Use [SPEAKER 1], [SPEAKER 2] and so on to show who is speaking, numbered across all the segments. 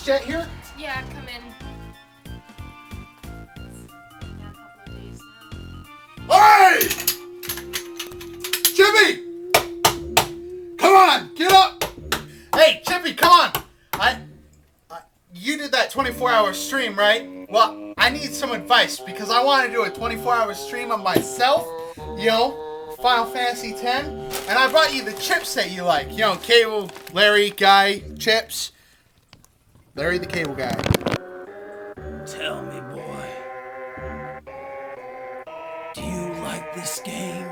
[SPEAKER 1] Is Jet here?
[SPEAKER 2] Yeah, come in.
[SPEAKER 1] Hey! Chippy! Come on, get up! Hey, Chippy, come on! You did that 24-hour stream, right? Well, I need some advice because I want to do a 24-hour stream of myself, you know, Final Fantasy X, and I brought you the chips that you like. You know, Cable, Larry, Guy, Chips. Larry the Cable Guy.
[SPEAKER 3] Tell me, boy, do you like this game?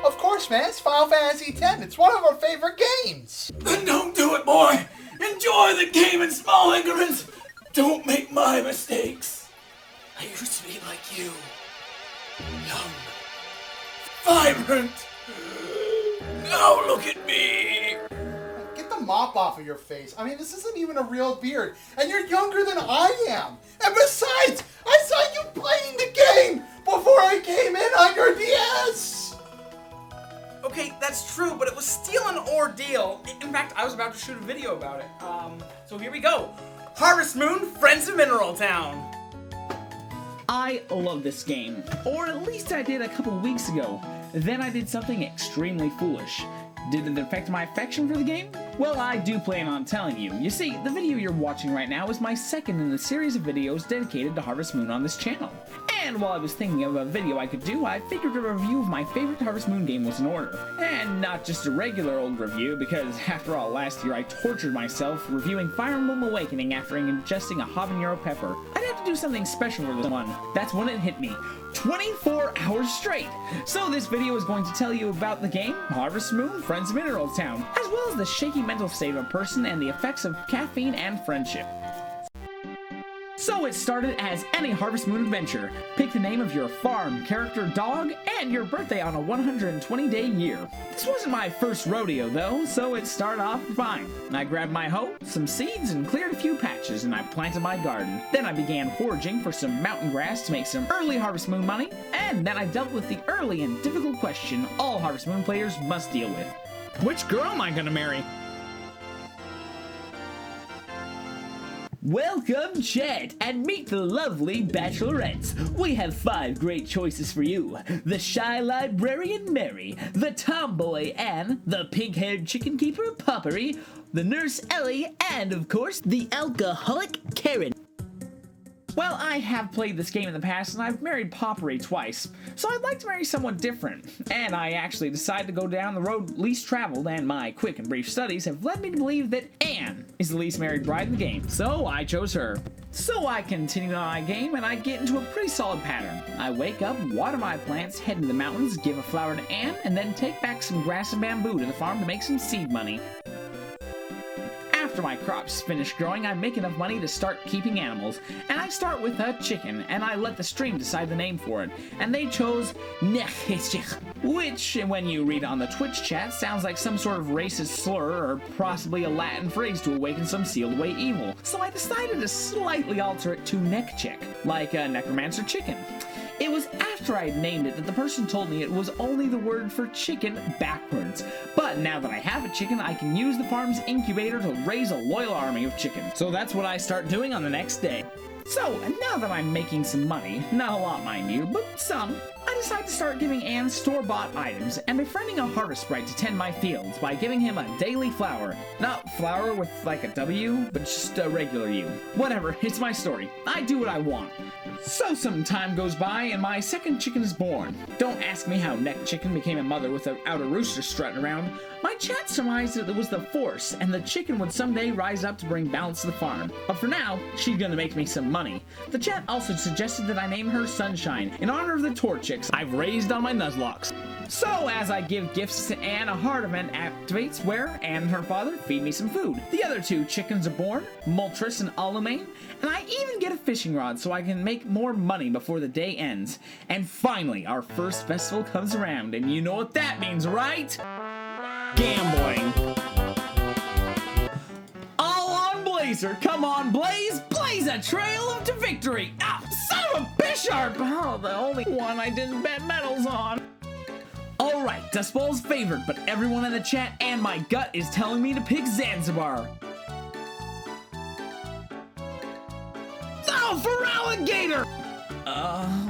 [SPEAKER 1] Of course, man. It's Final Fantasy X. It's one of our favorite games.
[SPEAKER 3] Then don't do it, boy. Enjoy the game in small increments. Don't make my mistakes. I used to be like you. Young. Vibrant. Now look at me.
[SPEAKER 1] Get the mop off of your face. I mean, this isn't even a real beard. And you're younger than I am. And besides, I saw you playing the game before I came in on your DS.
[SPEAKER 4] Okay, that's true, but it was still an ordeal. In fact, I was about to shoot a video about it. So here we go. Harvest Moon, Friends of Mineral Town.
[SPEAKER 5] I love this game, or at least I did a couple weeks ago. Then I did something extremely foolish. Did it affect my affection for the game? Well, I do plan on telling you. You see, the video you're watching right now is my second in a series of videos dedicated to Harvest Moon on this channel. And while I was thinking of a video I could do, I figured a review of my favorite Harvest Moon game was in order. And not just a regular old review, because after all, last year I tortured myself reviewing Fire Emblem Awakening after ingesting a habanero pepper. I'd have to do something special for this one. That's when it hit me. 24 hours straight! So this video is going to tell you about the game, Harvest Moon, Friends of Mineral Town, as well as the shaky mental state of a person and the effects of caffeine and friendship. So it started as any Harvest Moon adventure. Pick the name of your farm, character, dog, and your birthday on a 120-day year. This wasn't my first rodeo though, so it started off fine. I grabbed my hoe, some seeds, and cleared a few patches, and I planted my garden. Then I began foraging for some mountain grass to make some early Harvest Moon money, and then I dealt with the early and difficult question all Harvest Moon players must deal with. Which girl am I gonna marry? Welcome, Chet, and meet the lovely bachelorettes. We have 5 great choices for you. The shy librarian Mary, the tomboy Anne, the pink-haired chicken keeper Poppery, the nurse Ellie, and of course, the alcoholic Karen. Well, I have played this game in the past, and I've married Poppery twice, so I'd like to marry someone different. And I actually decided to go down the road least traveled, and my quick and brief studies have led me to believe that Anne is the least married bride in the game, so I chose her. So I continue on my game, and I get into a pretty solid pattern. I wake up, water my plants, head into the mountains, give a flower to Anne, and then take back some grass and bamboo to the farm to make some seed money. After my crops finish growing, I make enough money to start keeping animals, and I start with a chicken, and I let the stream decide the name for it, and they chose Nechich, which, when you read on the Twitch chat, sounds like some sort of racist slur, or possibly a Latin phrase to awaken some sealed away evil. So I decided to slightly alter it to Nekchik, like a necromancer chicken. It was after I had named it that the person told me it was only the word for chicken backwards. But now that I have a chicken, I can use the farm's incubator to raise a loyal army of chickens. So that's what I start doing on the next day. So, now that I'm making some money, not a lot mind you, but some, I decide to start giving Anne store-bought items and befriending a harvest sprite to tend my fields by giving him a daily flower. Not flower with like a W, but just a regular U. Whatever, it's my story. I do what I want. So some time goes by and my second chicken is born. Don't ask me how Neck Chicken became a mother without a rooster strutting around. My chat surmised that it was the Force, and the chicken would someday rise up to bring balance to the farm. But for now, she's gonna make me some money. The chat also suggested that I name her Sunshine, in honor of the Torchics I've raised on my Nuzlocke. So, as I give gifts to Anne, a heart event activates where Anne and her father feed me some food. The other 2 chickens are born, Moltres and Alumane, and I even get a fishing rod so I can make more money before the day ends. And finally, our first festival comes around, and you know what that means, right? Gambling. All on Blazer, come on Blaze, blaze a trail to victory. Ah, son of a Bisharp! Oh, the only one I didn't bet medals on. Alright. Alright, Dust Bowl's favored, but everyone in the chat and my gut is telling me to pick Zanzibar. Oh, for alligator!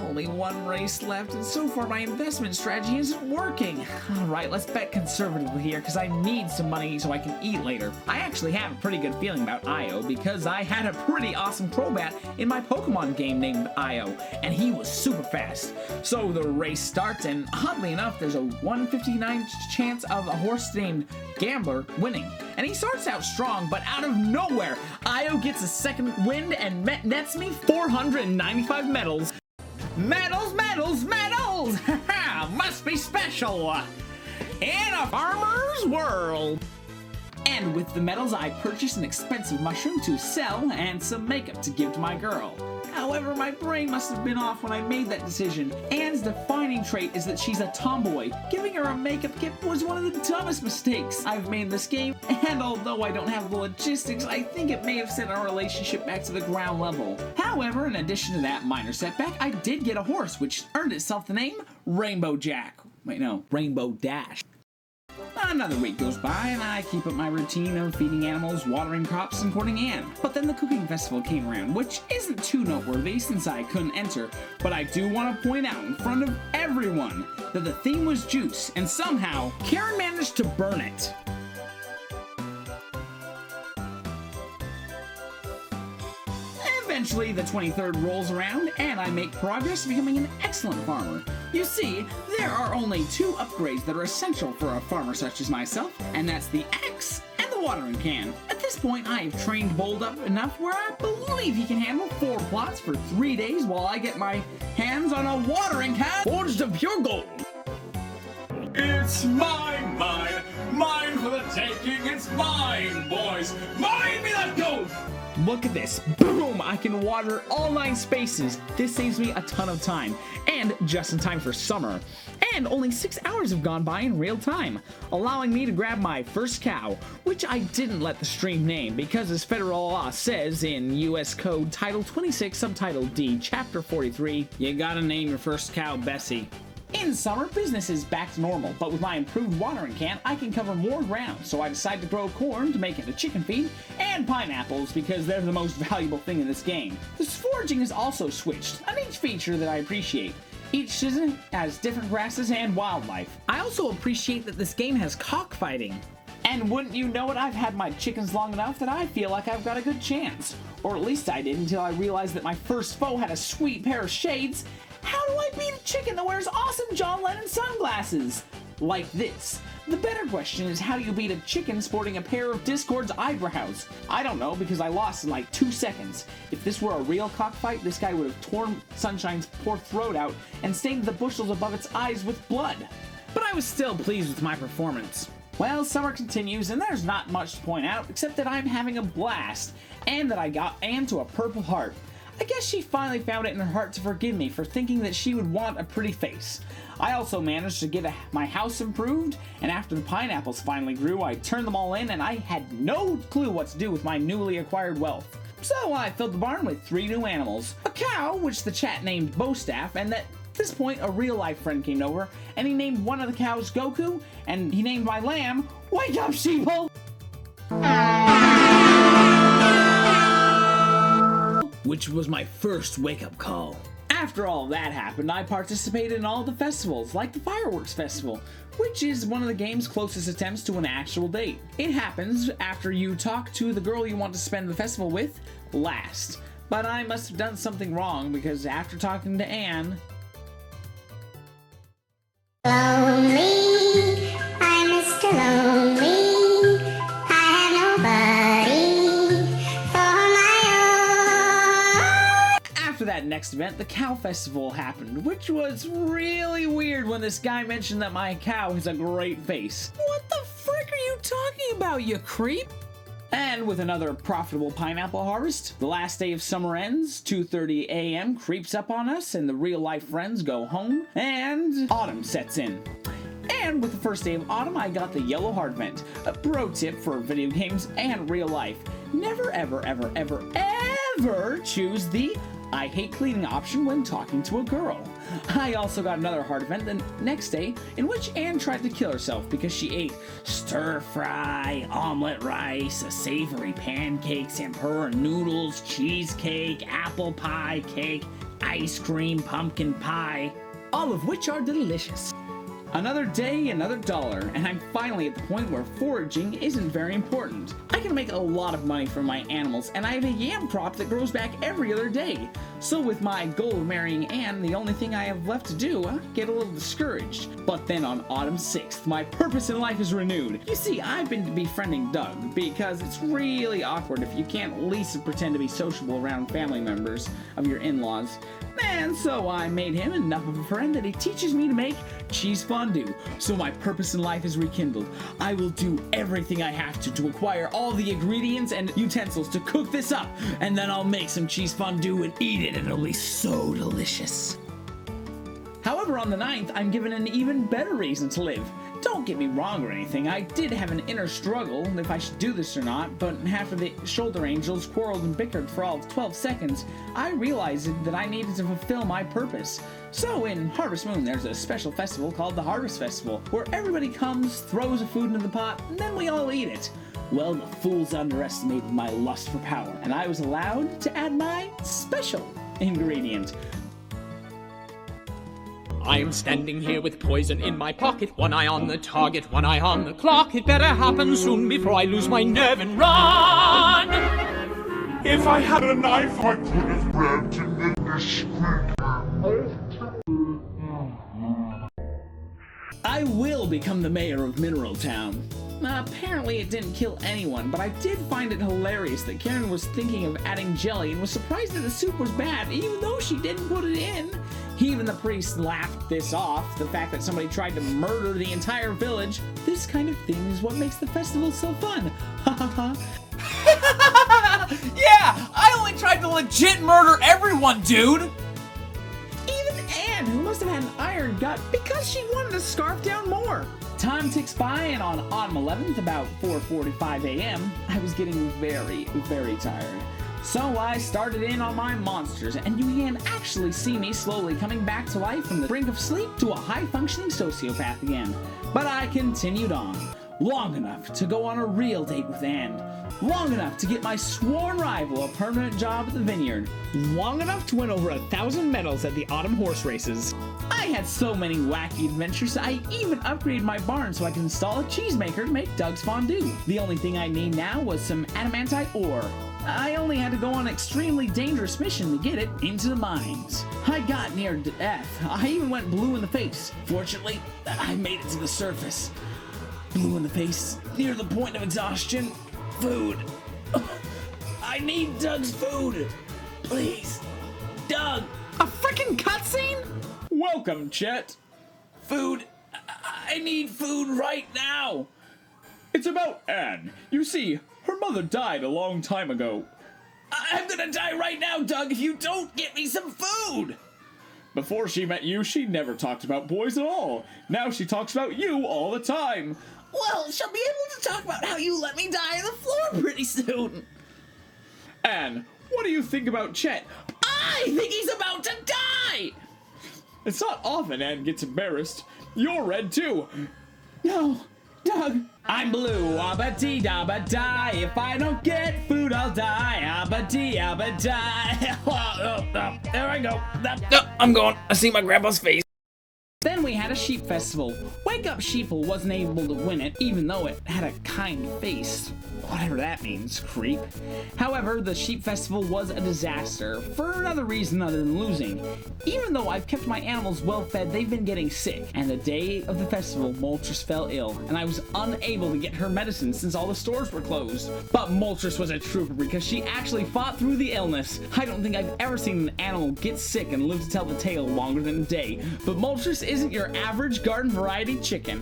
[SPEAKER 5] Only one race left, and so far my investment strategy isn't working. Alright, let's bet conservatively here, because I need some money so I can eat later. I actually have a pretty good feeling about Io, because I had a pretty awesome Crobat in my Pokemon game named Io, and he was super fast. So the race starts, and oddly enough, there's a 159 chance of a horse named Gambler winning. And he starts out strong, but out of nowhere, Io gets a second wind and nets me 495 medals. Medals, medals, medals! Haha, must be special! In a farmer's world! And with the medals, I purchased an expensive mushroom to sell and some makeup to give to my girl. However, my brain must have been off when I made that decision. Anne's defining trait is that she's a tomboy. Giving her a makeup kit was one of the dumbest mistakes I've made in this game, and although I don't have the logistics, I think it may have sent our relationship back to the ground level. However, in addition to that minor setback, I did get a horse, which earned itself the name Rainbow Jack. Wait, no, Rainbow Dash. Another week goes by, and I keep up my routine of feeding animals, watering crops, and courting Anne. But then the cooking festival came around, which isn't too noteworthy since I couldn't enter, but I do want to point out in front of everyone that the theme was juice, and somehow Karen managed to burn it. Eventually, the 23rd rolls around, and I make progress becoming an excellent farmer. You see, there are only two upgrades that are essential for a farmer such as myself, and that's the axe and the watering can. At this point, I have trained Bold up enough where I believe he can handle 4 plots for 3 days while I get my hands on a watering can forged of pure gold.
[SPEAKER 3] It's mine, mine for the taking, it's mine, boys, mine me that gold!
[SPEAKER 5] Look at this. Boom! I can water all 9 spaces. This saves me a ton of time. And just in time for summer. And only 6 hours have gone by in real time, allowing me to grab my first cow, which I didn't let the stream name because as federal law says in US Code Title 26, Subtitle D, Chapter 43, you gotta name your first cow Bessy. In summer, business is back to normal, but with my improved watering can, I can cover more ground, so I decided to grow corn to make it a chicken feed, and pineapples because they're the most valuable thing in this game. The foraging is also switched, a neat feature that I appreciate. Each season has different grasses and wildlife. I also appreciate that this game has cockfighting. And wouldn't you know it, I've had my chickens long enough that I feel like I've got a good chance. Or at least I did until I realized that my first foe had a sweet pair of shades. How do I beat a chicken that wears awesome John Lennon sunglasses? Like this. The better question is, how do you beat a chicken sporting a pair of Discord's eyebrows? I don't know, because I lost in like 2 seconds. If this were a real cockfight, this guy would have torn Sunshine's poor throat out and stained the bushels above its eyes with blood. But I was still pleased with my performance. Well, summer continues, and there's not much to point out, except that I'm having a blast, and that I got Anne to a purple heart. I guess she finally found it in her heart to forgive me for thinking that she would want a pretty face. I also managed to get my house improved, and after the pineapples finally grew, I turned them all in, and I had no clue what to do with my newly acquired wealth. So I filled the barn with 3 new animals. A cow, which the chat named Bowstaff, and at this point a real-life friend came over, and he named one of the cows Goku, and he named my lamb Wake Up Sheeple! Which was my first wake-up call. After all that happened, I participated in all the festivals, like the Fireworks Festival, which is one of the game's closest attempts to an actual date. It happens after you talk to the girl you want to spend the festival with last. But I must have done something wrong, because after talking to Anne...
[SPEAKER 2] Lonely, I'm Mr. Lonely, I have nobody for my own.
[SPEAKER 5] After that next event, the Cow Festival happened, which was really weird when this guy mentioned that my cow has a great face. What the frick are you talking about, you creep? And with another profitable pineapple harvest, the last day of summer ends, 2:30 a.m. creeps up on us, and the real-life friends go home, and autumn sets in. And with the first day of autumn, I got the yellow heart vent. A pro tip for video games and real life. Never, ever, ever, ever, ever choose the I hate cleaning option when talking to a girl. I also got another hard event the next day in which Anne tried to kill herself because she ate stir fry, omelet rice, savory pancakes, tempura noodles, cheesecake, apple pie cake, ice cream, pumpkin pie, all of which are delicious. Another day, another dollar, and I'm finally at the point where foraging isn't very important. I can make a lot of money from my animals, and I have a yam crop that grows back every other day. So with my goal of marrying Anne, the only thing I have left to do, I get a little discouraged. But then on autumn 6th, my purpose in life is renewed. You see, I've been befriending Doug, because it's really awkward if you can't at least pretend to be sociable around family members of your in-laws. And so I made him enough of a friend that he teaches me to make cheese fondue. So my purpose in life is rekindled. I will do everything I have to acquire all the ingredients and utensils to cook this up, and then I'll make some cheese fondue and eat it, and it'll be so delicious. However, on the 9th, I'm given an even better reason to live. Don't get me wrong or anything, I did have an inner struggle if I should do this or not, but after the shoulder angels quarreled and bickered for all of 12 seconds, I realized that I needed to fulfill my purpose. So in Harvest Moon, there's a special festival called the Harvest Festival, where everybody comes, throws a food into the pot, and then we all eat it. Well, the fools underestimated my lust for power, and I was allowed to add my special ingredient.
[SPEAKER 6] I am standing here with poison in my pocket, one eye on the target, one eye on the clock. It better happen soon before I lose my nerve and run.
[SPEAKER 7] If I had a knife, I could have grabbed him in the street.
[SPEAKER 5] I will become the mayor of Mineral Town. Apparently it didn't kill anyone, but I did find it hilarious that Karen was thinking of adding jelly and was surprised that the soup was bad, even though she didn't put it in. Even the priest laughed this off, the fact that somebody tried to murder the entire village. This kind of thing is what makes the festival so fun. Ha ha ha.
[SPEAKER 4] Yeah, I only tried to legit murder everyone, dude!
[SPEAKER 5] Even Anne, who must have had an iron gut because she wanted to scarf down more. Time ticks by, and on autumn 11th, about 4:45 a.m., I was getting very, very tired. So I started in on my monsters, and you can actually see me slowly coming back to life from the brink of sleep to a high-functioning sociopath again. But I continued on, long enough to go on a real date with Anne, long enough to get my sworn rival a permanent job at the vineyard, long enough to win over 1,000 medals at the autumn horse races. I had so many wacky adventures, I even upgraded my barn so I could install a cheesemaker to make Doug's fondue. The only thing I need now was some adamantite ore. I only had to go on an extremely dangerous mission to get it into the mines. I got near death. I even went blue in the face. Fortunately, I made it to the surface. Blue in the face, near the point of exhaustion. Food. I need Doug's food. Please. Doug.
[SPEAKER 4] A freaking cutscene?
[SPEAKER 5] Welcome, Chet. Food. I need food right now. It's about Anne. You see, her mother died a long time ago. I'm gonna die right now, Doug, if you don't get me some food! Before she met you, she never talked about boys at all. Now she talks about you all the time. Well, she'll be able to talk about how you let me die on the floor pretty soon. Anne, what do you think about Chet? I think he's about to die! It's not often Anne gets embarrassed. You're red, too. No, Doug. I'm blue, abba-dee, dabba-die. If I don't get food, I'll die. Abba-dee, abba-die. There I go.
[SPEAKER 4] No, I'm going. I see my grandpa's face.
[SPEAKER 5] Then we had a sheep festival. Wake Up Sheeple wasn't able to win it, even though it had a kind face. Whatever that means, creep. However, the sheep festival was a disaster, for another reason other than losing. Even though I've kept my animals well fed, they've been getting sick, and the day of the festival, Moltres fell ill, and I was unable to get her medicine since all the stores were closed. But Moltres was a trooper because she actually fought through the illness. I don't think I've ever seen an animal get sick and live to tell the tale longer than a day, but Moltres isn't your average garden variety chicken.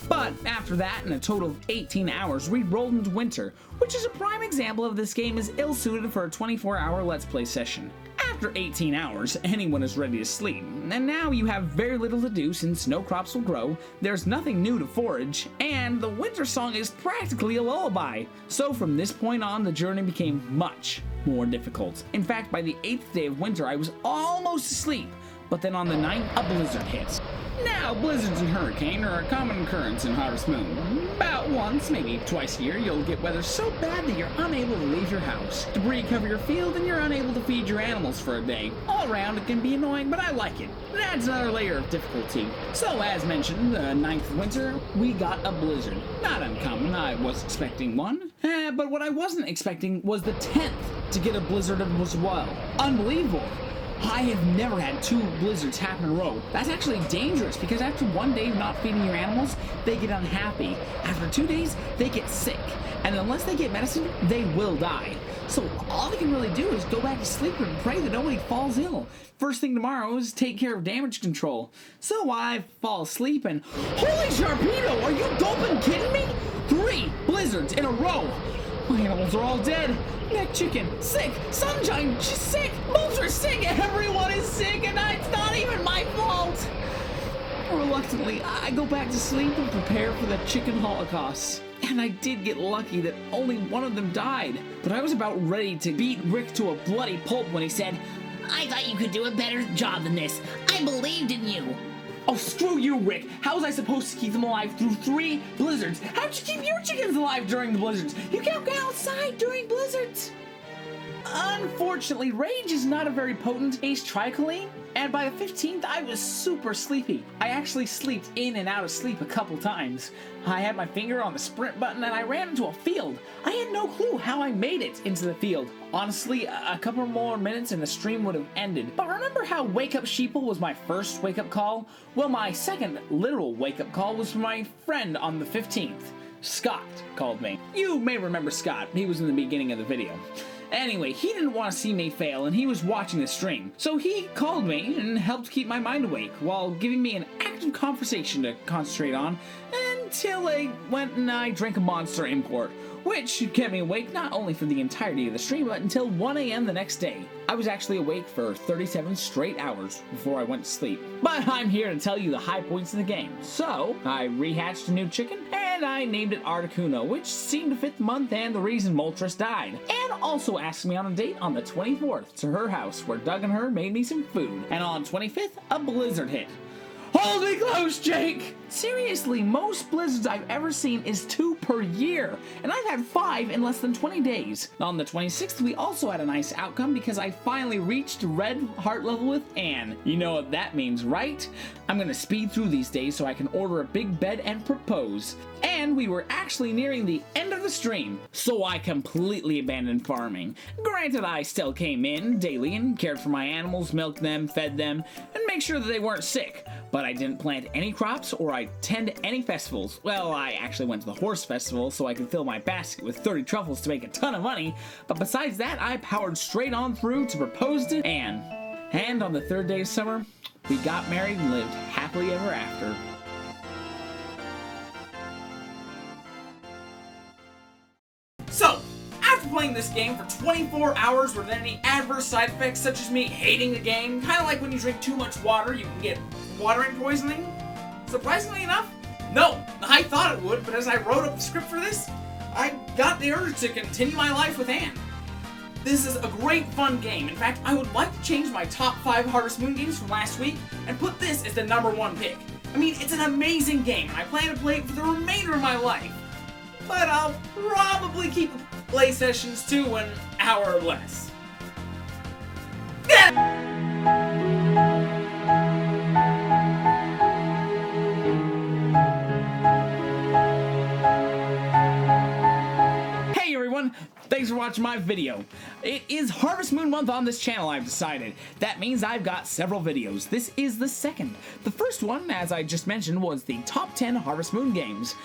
[SPEAKER 5] But after that, in a total of 18 hours, we rolled into winter, which is a prime example of this game is ill-suited for a 24-hour Let's Play session. After 18 hours, anyone is ready to sleep, and now you have very little to do since no crops will grow, there's nothing new to forage, and the winter song is practically a lullaby. So from this point on, the journey became much more difficult. In fact, by the 8th day of winter, I was almost asleep, but then on the 9th, a blizzard hit. Now, blizzards and hurricane are a common occurrence in Harvest Moon. About once, maybe twice a year, you'll get weather so bad that you're unable to leave your house. Debris cover your field and you're unable to feed your animals for a day. All around, it can be annoying, but I like it. It adds another layer of difficulty. So, as mentioned, the 9th winter, we got a blizzard. Not uncommon, I was expecting one. But what I wasn't expecting was the 10th to get a blizzard as well. Unbelievable. I have never had 2 blizzards happen in a row. That's actually dangerous because after 1 day of not feeding your animals, they get unhappy. After 2 days, they get sick. And unless they get medicine, they will die. So all they can really do is go back to sleep and pray that nobody falls ill. First thing tomorrow is take care of damage control. So I fall asleep and... Holy Sharpedo, are you doping kidding me? 3 blizzards in a row. My animals are all dead. Neck chicken, sick. Sunshine, she's sick. Molter's sick. Everyone is sick, and it's not even my fault. Reluctantly, I go back to sleep and prepare for the chicken holocaust. And I did get lucky that only one of them died. But I was about ready to beat Rick to a bloody pulp when he said,
[SPEAKER 8] I thought you could do a better job than this. I believed in you.
[SPEAKER 5] Oh, screw you, Rick. How was I supposed to keep them alive through 3 blizzards? How'd you keep your chickens alive during the blizzards? You can't go outside during blizzards. Unfortunately, rage is not a very potent acetylcholine, and by the 15th, I was super sleepy. I actually slept in and out of sleep a couple times. I had my finger on the sprint button and I ran into a field. I had no clue how I made it into the field. Honestly, a couple more minutes and the stream would have ended. But remember how Wake Up Sheeple was my first wake-up call? Well, my second literal wake-up call was from my friend on the 15th. Scott called me. You may remember Scott. He was in the beginning of the video. Anyway, he didn't want to see me fail and he was watching the stream. So he called me and helped keep my mind awake while giving me an active conversation to concentrate on until I went and I drank a Monster import, which kept me awake not only for the entirety of the stream, but until 1 a.m. the next day. I was actually awake for 37 straight hours before I went to sleep. But I'm here to tell you the high points of the game. So, I rehatched a new chicken, and I named it Articuno, which seemed to fit the month and the reason Moltres died. And also asked me on a date on the 24th to her house, where Doug and her made me some food. And on 25th, a blizzard hit. Hold me close, Jake! Seriously, most blizzards I've ever seen is 2 per year, and I've had 5 in less than 20 days. On the 26th, we also had a nice outcome because I finally reached red heart level with Anne. You know what that means, right? I'm gonna speed through these days so I can order a big bed and propose. And we were actually nearing the end of the stream, so I completely abandoned farming. Granted, I still came in daily and cared for my animals, milked them, fed them, and make sure that they weren't sick. But I didn't plant any crops or attend any festivals. Well, I actually went to the horse festival so I could fill my basket with 30 truffles to make a ton of money. But besides that, I powered straight on through to propose to Anne. And on the 3rd day of summer, we got married and lived happily ever after.
[SPEAKER 4] So, after playing this game for 24 hours without any adverse side effects such as me hating the game, kind of like when you drink too much water, you can get watering poisoning, surprisingly enough, no. I thought it would, but as I wrote up the script for this, I got the urge to continue my life with Anne. This is a great fun game. In fact, I would like to change my top 5 Harvest Moon games from last week and put this as the #1 pick. I mean, it's an amazing game, and I plan to play it for the remainder of my life. But I'll probably keep play sessions to an hour or less.
[SPEAKER 5] Hey everyone! Thanks for watching my video. It is Harvest Moon month on this channel, I've decided. That means I've got several videos. This is the second. The first one, as I just mentioned, was the top 10 Harvest Moon games.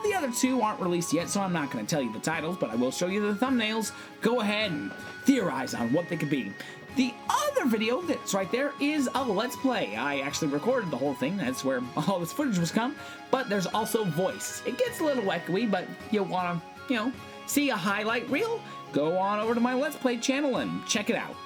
[SPEAKER 5] The other 2 aren't released yet, so I'm not going to tell you the titles, but I will show you the thumbnails. Go ahead and theorize on what they could be. The other video that's right there is a Let's Play. I actually recorded the whole thing. That's where all this footage was come. But there's also voice. It gets a little echoey, but you'll want to, see a highlight reel? Go on over to my Let's Play channel and check it out.